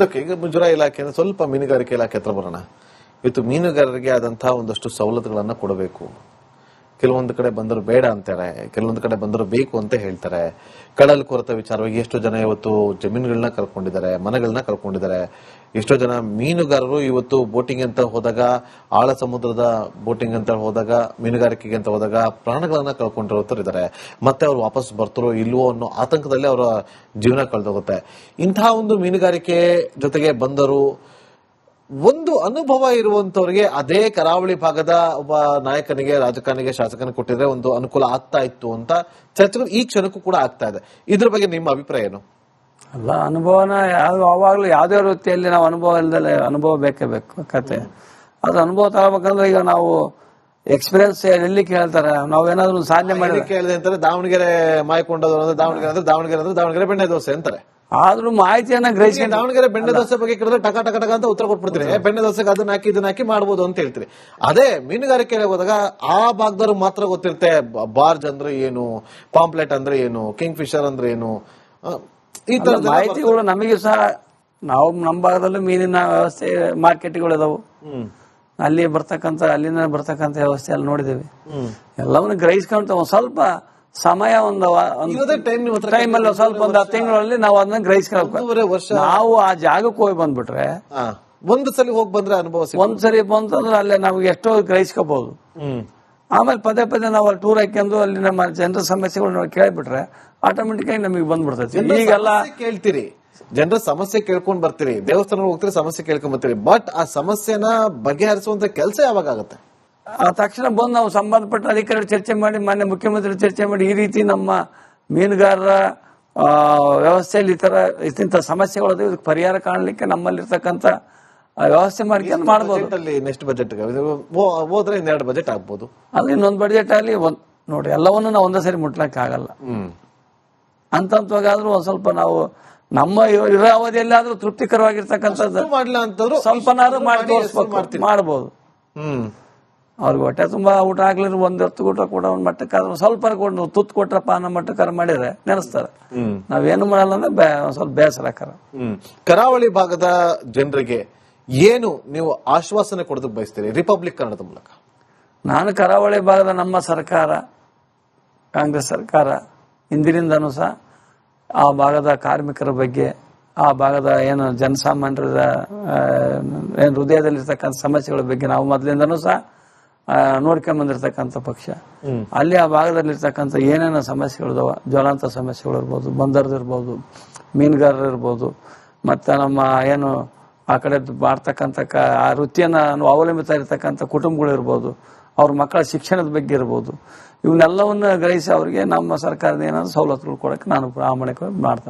ಈಗ ಮುಜರಾಯಿ ಇಲಾಖೆ ಸ್ವಲ್ಪ ಮೀನುಗಾರಿಕೆ ಇಲಾಖೆ ಹತ್ರ ಬರೋಣ. ಇವತ್ತು ಮೀನುಗಾರರಿಗೆ ಆದಂತಹ ಒಂದಷ್ಟು ಸವಲತ್ತುಗಳನ್ನ ಕೊಡಬೇಕು. ಕೆಲವೊಂದು ಕಡೆ ಬಂದರು ಬೇಡ ಅಂತಾರೆ, ಕೆಲವೊಂದು ಕಡೆ ಬಂದರು ಬೇಕು ಅಂತ ಹೇಳ್ತಾರೆ. ಕಡಲ್ ಕೊರತೆ ವಿಚಾರವಾಗಿ ಎಷ್ಟೋ ಜನ ಇವತ್ತು ಜಮೀನುಗಳನ್ನ ಕಳ್ಕೊಂಡಿದ್ದಾರೆ, ಮನೆಗಳನ್ನ ಕಳ್ಕೊಂಡಿದ್ದಾರೆ. ಎಷ್ಟೋ ಜನ ಮೀನುಗಾರರು ಇವತ್ತು ಬೋಟಿಂಗ್ ಅಂತ ಹೋದಾಗ, ಆಳ ಸಮುದ್ರದ ಬೋಟಿಂಗ್ ಅಂತ ಹೋದಾಗ, ಮೀನುಗಾರಿಕೆಗೆ ಅಂತ ಹೋದಾಗ ಪ್ರಾಣಗಳನ್ನ ಕಳ್ಕೊಂಡಿರೋರಿದ್ದಾರೆ. ಮತ್ತೆ ಅವ್ರು ವಾಪಸ್ ಬರ್ತಾರೋ ಇಲ್ವೋ ಅನ್ನೋ ಆತಂಕದಲ್ಲಿ ಅವರ ಜೀವನ ಕಳೆದೋಗುತ್ತೆ. ಇಂತಹ ಒಂದು ಮೀನುಗಾರಿಕೆ ಜೊತೆಗೆ ಬಂದರು ಒಂದು ಅನುಭವ ಇರುವಂತವರಿಗೆ ಅದೇ ಕರಾವಳಿ ಭಾಗದ ಒಬ್ಬ ನಾಯಕನಿಗೆ, ರಾಜಕಾರಣಿಗೆ, ಶಾಸಕನಿಗೆ ಕೊಟ್ಟಿದ್ರೆ ಒಂದು ಅನುಕೂಲ ಆಗ್ತಾ ಇತ್ತು ಅಂತ ಚರ್ಚೆಗಳು ಈ ಕ್ಷಣಕ್ಕೂ ಕೂಡ ಆಗ್ತಾ ಇದೆ. ಇದ್ರ ಬಗ್ಗೆ ನಿಮ್ಮ ಅಭಿಪ್ರಾಯ ಏನು? ಅಲ್ಲ, ಅನುಭವನ ಯಾವಾಗ್ಲೂ ಯಾವುದೇ ವೃತ್ತಿಯಲ್ಲಿ ನಾವು ಅನುಭವ ಇಲ್ದಲೆ ಅನುಭವ ಬೇಕೇ ಬೇಕು ಕತೆ. ಅದು ಅನುಭವ ತಗೋಬೇಕಂದ್ರೆ ಈಗ ನಾವು ಎಕ್ಸ್ಪೀರಿಯನ್ಸ್ ಎಲ್ಲಿ ಕೇಳ್ತಾರೆ, ನಾವೇನಾದ್ರು ಸಾಧನೆ ಮಾಡಿ ಕೇಳಿದೆ ಅಂತಾರೆ. ದಾವಣಗೆರೆ ಮಾಯ್ಕೊಂಡದವರು ಅಂದ್ರೆ ದಾವಣಗೆರೆ ಬೆಣ್ಣೆ ದೋಸೆ ಅಂತಾರೆ. ಆದ್ರೂ ಮಾಹಿತಿಯನ್ನ ಗ್ರಹಿಸಿ ದಾವಣಗೆರೆ ಬೆಣ್ಣೆ ದೋಸೆ ಬಗ್ಗೆ ಕೇಳಿದ್ರೆ ಟಕ ಟಕ ಟಕ ಅಂತ ಉತ್ತರ ಕೊಟ್ಬಿಡ್ತೀರಿ. ಬೆಣ್ಣೆ ದೋಸೆಗೆ ಅದನ್ನ ಹಾಕಿ ಇದನ್ನ ಹಾಕಿ ಮಾಡ್ಬೋದು ಅಂತ ಹೇಳ್ತೀರಿ. ಅದೇ ಮೀನುಗಾರಿಕೆ ಹೋದಾಗ ಆ ಭಾಗದವ್ರು ಮಾತ್ರ ಗೊತ್ತಿರುತ್ತೆ ಬಾರ್ಜ್ ಅಂದ್ರೆ ಏನು, ಪಾಂಪ್ಲೆಟ್ ಅಂದ್ರೆ ಏನು, ಕಿಂಗ್ ಫಿಶರ್ ಅಂದ್ರೆ ಏನು, ಈ ತರ ಮಾಹಿತಿಗಳು ನಮಗೆ ಸಹ. ನಾವು ನಮ್ಮ ಭಾಗದಲ್ಲೂ ಮೀನಿನ ವ್ಯವಸ್ಥೆ ಮಾರ್ಕೆಟ್ಗಳು ಇದಾವು, ಅಲ್ಲಿ ಅಲ್ಲಿಂದ ಬರ್ತಕ್ಕಂಥ ವ್ಯವಸ್ಥೆ ಎಲ್ಲ ನೋಡಿದೇವೆ. ಎಲ್ಲವನ್ನು ಗ್ರಹಿಸ್ಕೊಂತ ಒಂದ್ ಸ್ವಲ್ಪ ಸಮಯ ಒಂದು ಟೈಮಲ್ಲಿ ಸ್ವಲ್ಪ ಒಂದು 10 ತಿಂಗಳಲ್ಲಿ ನಾವು ಅದನ್ನ ಗ್ರಹಿಸ್ಕೊಳ್ಬೇಕು. ನಾವು ಆ ಜಾಗಕ್ಕೆ ಹೋಗಿ ಬಂದ್ಬಿಟ್ರೆ ಒಂದು ಸಲ ಹೋಗಿ ಬಂದ್ರೆ ಅನುಭವ, ಒಂದ್ಸರಿ ಬಂತಂದ್ರೆ ಅಲ್ಲೇ ನಮ್ಗೆ ಎಷ್ಟೋ ಗ್ರಹಿಸ್ಕೋಬಹುದು. ಆಮೇಲೆ ಪದೇ ಪದೇ ನಾವು ಅಲ್ಲಿ ಟೂರ್ ಹಾಕ್ಯಂದು ಅಲ್ಲಿ ನಮ್ಮ ಜನರ ಸಮಸ್ಯೆಗಳು ನಾವು ಕೇಳ್ಬಿಟ್ರೆ ಆಟೋಮೆಟಿಕ್ ಆಗಿ ನಮಗೆ ಬಂದ್ಬಿಡ್ತೈತಿ. ಈಗೆಲ್ಲ ಕೇಳ್ತೀರಿ, ಜನರ ಸಮಸ್ಯೆ ಕೇಳ್ಕೊಂಡ್ ಬರ್ತೀರಿ, ದೇವಸ್ಥಾನ ಹೋಗ್ತೀರಿ, ಸಮಸ್ಯೆ ಕೇಳ್ಕೊಂಡ್ ಬರ್ತೀರಿ. ಬಟ್ ಆ ಸಮಸ್ಯೆನ ಬಗೆಹರಿಸುವಂತ ಕೆಲಸ ಯಾವಾಗ ಆಗುತ್ತೆ? ಆ ತಕ್ಷಣ ಬಂದು ನಾವು ಸಂಬಂಧಪಟ್ಟ ಅಧಿಕಾರಿಗಳು ಚರ್ಚೆ ಮಾಡಿ, ಮಾನ್ಯ ಮುಖ್ಯಮಂತ್ರಿ ಚರ್ಚೆ ಮಾಡಿ, ಈ ರೀತಿ ನಮ್ಮ ಮೀನುಗಾರರ ವ್ಯವಸ್ಥೆಯಲ್ಲಿ ಇಂಥ ಸಮಸ್ಯೆಗಳು ಇದಕ್ಕೆ ಪರಿಹಾರ ಕಾಣಲಿಕ್ಕೆ ನಮ್ಮಲ್ಲಿರ್ತಕ್ಕಂಥ ವ್ಯವಸ್ಥೆ ಮಾಡ್ಕೊಂಡು ಮಾಡ್ಬೋದು. ನೆಕ್ಸ್ಟ್ ಬಜೆಟ್ ಹೋದ್ರೆ ಇನ್ನೆರಡು ಬಜೆಟ್ ಆಗ್ಬೋದು. ಅದು ಇನ್ನೊಂದು ಬಜೆಟ್ ಅಲ್ಲಿ ನೋಡಿ, ಎಲ್ಲವನ್ನು ನಾವು ಒಂದೇ ಸರಿ ಮುಟ್ಲಕ್ಕೆ ಆಗಲ್ಲ. ಅಂತವಾಗಾದ್ರೂ ಒಂದ್ ಸ್ವಲ್ಪ ನಾವು ನಮ್ಮ ಇರೋ ಅವಧಿಯಲ್ಲಿ ಆದ್ರೂ ತೃಪ್ತಿಕರವಾಗಿರ್ತಕ್ಕಂಥದ್ದು ಸ್ವಲ್ಪನಾದ್ರೂ ಮಾಡಿ ತೋರಿಸ್ಬೇಕು, ಮಾಡ್ಬೋದು. ಅವ್ರಿಗೆ ಹೊಟ್ಟೆ ತುಂಬಾ ಊಟ ಆಗ್ಲಿಲ್ಲ, ಒಂದ್ ಹೊತ್ತು ಊಟ ಕೂಡ ಒಂದ್ ಮಟ್ಟಕ್ಕಾದ್ರೂ ಸ್ವಲ್ಪ ಕೊಟ್ಟು ತುತ್ತು ಕೊಟ್ರಪ್ಪ ಅನ್ನೋ ಮಟ್ಟಕ್ಕಾರ ಮಾಡಿದ್ರೆ ನೆನೆಸ್ತಾರೆ. ನಾವೇನು ಮಾಡಲ್ಲ ಅಂದ್ರೆ ಸ್ವಲ್ಪ ಬೇಸರಕರ. ಕರಾವಳಿ ಭಾಗದ ಜನರಿಗೆ ಏನು ನೀವು ಆಶ್ವಾಸನೆ ಕೊಡೋದಕ್ಕೆ ಬಯಸ್ತೀರಿ ರಿಪಬ್ಲಿಕ್ ಕನ್ನಡದ ಮೂಲಕ? ನಾನು ಕರಾವಳಿ ಭಾಗದ ನಮ್ಮ ಸರ್ಕಾರ, ಕಾಂಗ್ರೆಸ್ ಸರ್ಕಾರ ಹಿಂದಿನಿಂದನೂ ಸಹ ಆ ಭಾಗದ ಕಾರ್ಮಿಕರ ಬಗ್ಗೆ, ಆ ಭಾಗದ ಏನು ಜನಸಾಮಾನ್ಯರ ಏನು ಹೃದಯದಲ್ಲಿರ್ತಕ್ಕಂಥ ಸಮಸ್ಯೆಗಳ ಬಗ್ಗೆ ನಾವು ಮೊದಲಿಂದನೂ ಸಹ ನೋಡ್ಕೊಂಡ್ ಬಂದಿರತಕ್ಕಂಥ ಪಕ್ಷ. ಅಲ್ಲಿ ಆ ಭಾಗದಲ್ಲಿರ್ತಕ್ಕಂಥ ಏನೇನೋ ಸಮಸ್ಯೆಗಳಿದಾವ, ಜ್ವಲಂತ ಸಮಸ್ಯೆಗಳು ಇರ್ಬೋದು, ಬಂದರ್ದಿರ್ಬೋದು, ಮೀನುಗಾರರು ಇರ್ಬೋದು, ಮತ್ತೆ ನಮ್ಮ ಏನು ಆ ಕಡೆ ಮಾಡ್ತಕ್ಕಂಥ ಆ ವೃತ್ತಿಯನ್ನ ಅವಲಂಬಿತ ಇರತಕ್ಕಂಥ ಕುಟುಂಬಗಳು ಇರ್ಬೋದು, ಅವ್ರ ಮಕ್ಕಳ ಶಿಕ್ಷಣದ ಬಗ್ಗೆ ಇರ್ಬೋದು, ಇವನ್ನೆಲ್ಲವನ್ನ ಗ್ರಹಿಸಿ ಅವರಿಗೆ ನಮ್ಮ ಸರ್ಕಾರದ ಏನಾದ್ರು ಸವಲತ್ತುಗಳು ಕೊಡಕ್ಕೆ ನಾನು ಪ್ರಾಮಾಣಿಕವಾಗಿ ಮಾಡ್ತೇವೆ.